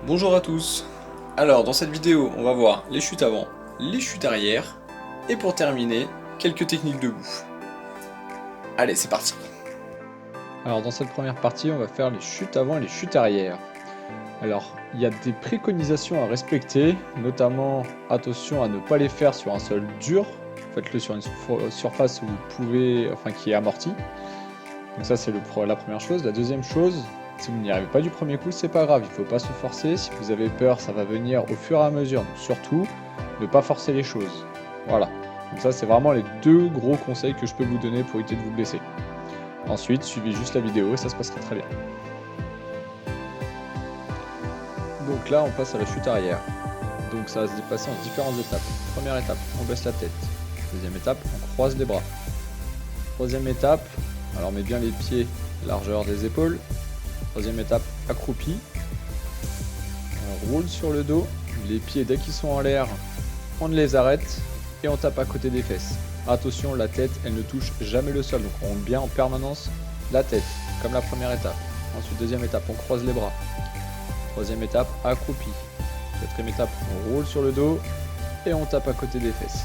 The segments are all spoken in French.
Bonjour à tous. Alors dans cette vidéo on va voir les chutes avant, les chutes arrière et pour terminer quelques techniques debout. Allez c'est parti. Alors dans cette première partie on va faire les chutes avant et les chutes arrière. Alors il y a des préconisations à respecter, notamment attention à ne pas les faire sur un sol dur, faites-le sur une surface où vous pouvez, qui est amortie. Donc ça c'est la première chose. La deuxième chose, si vous n'y arrivez pas du premier coup, c'est pas grave, il ne faut pas se forcer. Si vous avez peur, ça va venir au fur et à mesure. Donc surtout, ne pas forcer les choses. Voilà. Donc ça c'est vraiment les deux gros conseils que je peux vous donner pour éviter de vous blesser. Ensuite, suivez juste la vidéo et ça se passera très bien. Donc là, on passe à la chute arrière. Donc ça va se dépasser en différentes étapes. Première étape, on baisse la tête. Deuxième étape, on croise les bras. Troisième étape, alors mets bien les pieds largeur des épaules. Troisième étape, accroupi. On roule sur le dos. Les pieds, dès qu'ils sont en l'air, on les arrête et on tape à côté des fesses. Attention, la tête, elle ne touche jamais le sol. Donc on roule bien en permanence la tête, comme la première étape. Ensuite, deuxième étape, on croise les bras. Troisième étape, accroupi. Quatrième étape, on roule sur le dos et on tape à côté des fesses.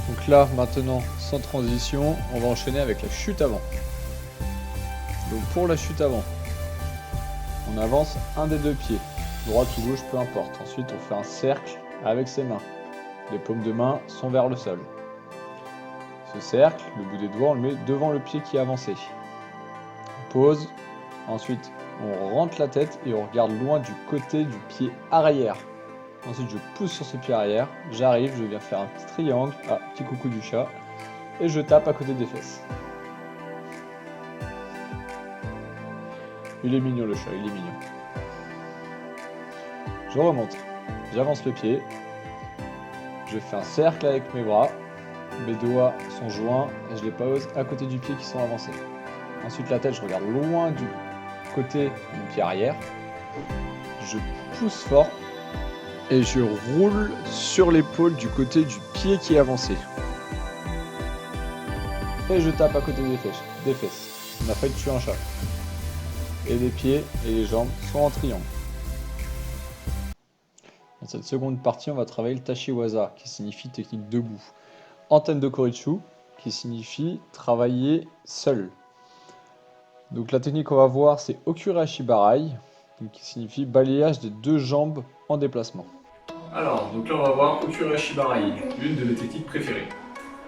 Donc là, maintenant, sans transition, on va enchaîner avec la chute avant. Donc pour la chute avant, on avance un des deux pieds, droite ou gauche, peu importe. Ensuite, on fait un cercle avec ses mains. Les paumes de main sont vers le sol. Ce cercle, le bout des doigts, on le met devant le pied qui est avancé. On pose. Ensuite, on rentre la tête et on regarde loin du côté du pied arrière. Ensuite, je pousse sur ce pied arrière. J'arrive, je viens faire un petit triangle. Ah, petit coucou du chat. Et je tape à côté des fesses. Il est mignon le chat, il est mignon. Je remonte, j'avance le pied, je fais un cercle avec mes bras, mes doigts sont joints et je les pose à côté du pied qui sont avancés. Ensuite la tête, je regarde loin du côté du pied arrière, je pousse fort et je roule sur l'épaule du côté du pied qui est avancé. Et je tape à côté des fesses. On a failli tuer un chat. Et les pieds et les jambes sont en triangle. Dans cette seconde partie, on va travailler le Tachiwaza, qui signifie technique debout. Antenne de Korichu, qui signifie travailler seul. Donc la technique qu'on va voir, c'est Okurashi Barai, qui signifie balayage des deux jambes en déplacement. Alors, donc là on va voir Okurashi Barai, l'une de mes techniques préférées.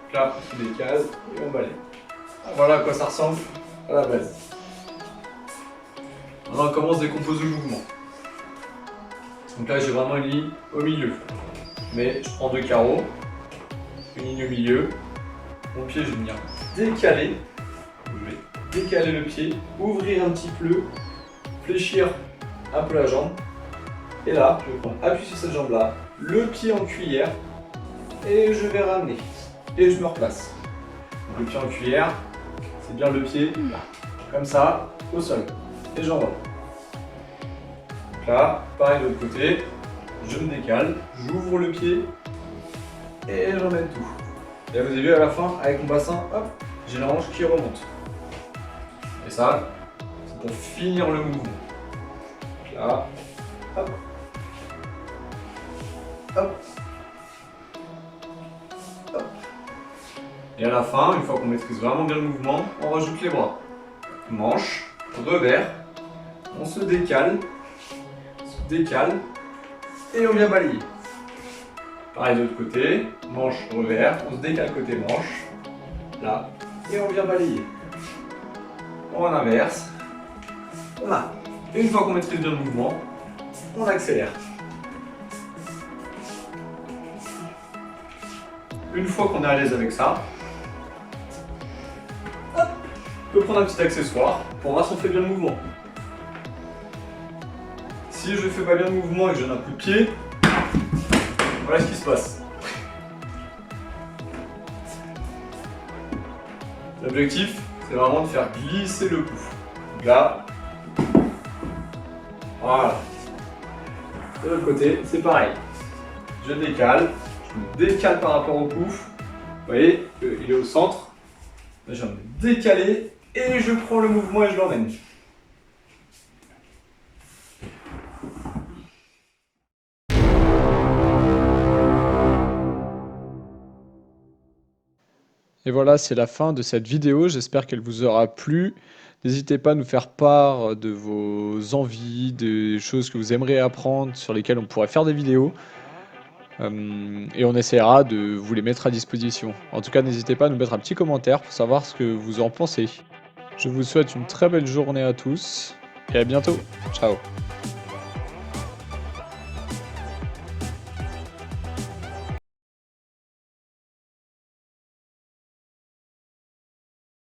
Donc là, on se décale et on balaye. Voilà à quoi ça ressemble à la base. On commence dès qu'on pose le mouvement. Donc là j'ai vraiment une ligne au milieu. Mais je prends deux carreaux, une ligne au milieu. Mon pied je vais venir décaler. Je vais décaler le pied, ouvrir un petit peu, fléchir un peu la jambe. Et là, je vais prendre appui sur cette jambe là, le pied en cuillère et je vais ramener. Et je me replace. Donc le pied en cuillère, c'est bien le pied comme ça, au sol. Et j'envole. Donc là, pareil de l'autre côté, je me décale, j'ouvre le pied et j'emmène tout. Et vous avez vu à la fin, avec mon bassin, hop, j'ai la hanche qui remonte. Et ça, c'est pour finir le mouvement. Donc là, hop, hop, hop. Et à la fin, une fois qu'on maîtrise vraiment bien le mouvement, on rajoute les bras. Manche, revers, on se décale et on vient balayer. Pareil de l'autre côté, manche, revers, on se décale côté manche, là, et on vient balayer. On inverse, là. Et une fois qu'on maîtrise bien le mouvement, on accélère. Une fois qu'on est à l'aise avec ça, hop, on peut prendre un petit accessoire pour voir si on fait bien le mouvement. Si je ne fais pas bien le mouvement et que je donne un coup de pied, voilà ce qui se passe. L'objectif, c'est vraiment de faire glisser le pouls. Donc là, voilà. De l'autre côté, c'est pareil. Je décale, je me décale par rapport au pouf. Vous voyez, il est au centre. Là, je vais me décaler et je prends le mouvement et je l'emmène. Et voilà, c'est la fin de cette vidéo. J'espère qu'elle vous aura plu. N'hésitez pas à nous faire part de vos envies, des choses que vous aimeriez apprendre, sur lesquelles on pourrait faire des vidéos. Et on essaiera de vous les mettre à disposition. En tout cas, n'hésitez pas à nous mettre un petit commentaire pour savoir ce que vous en pensez. Je vous souhaite une très belle journée à tous et à bientôt. Ciao.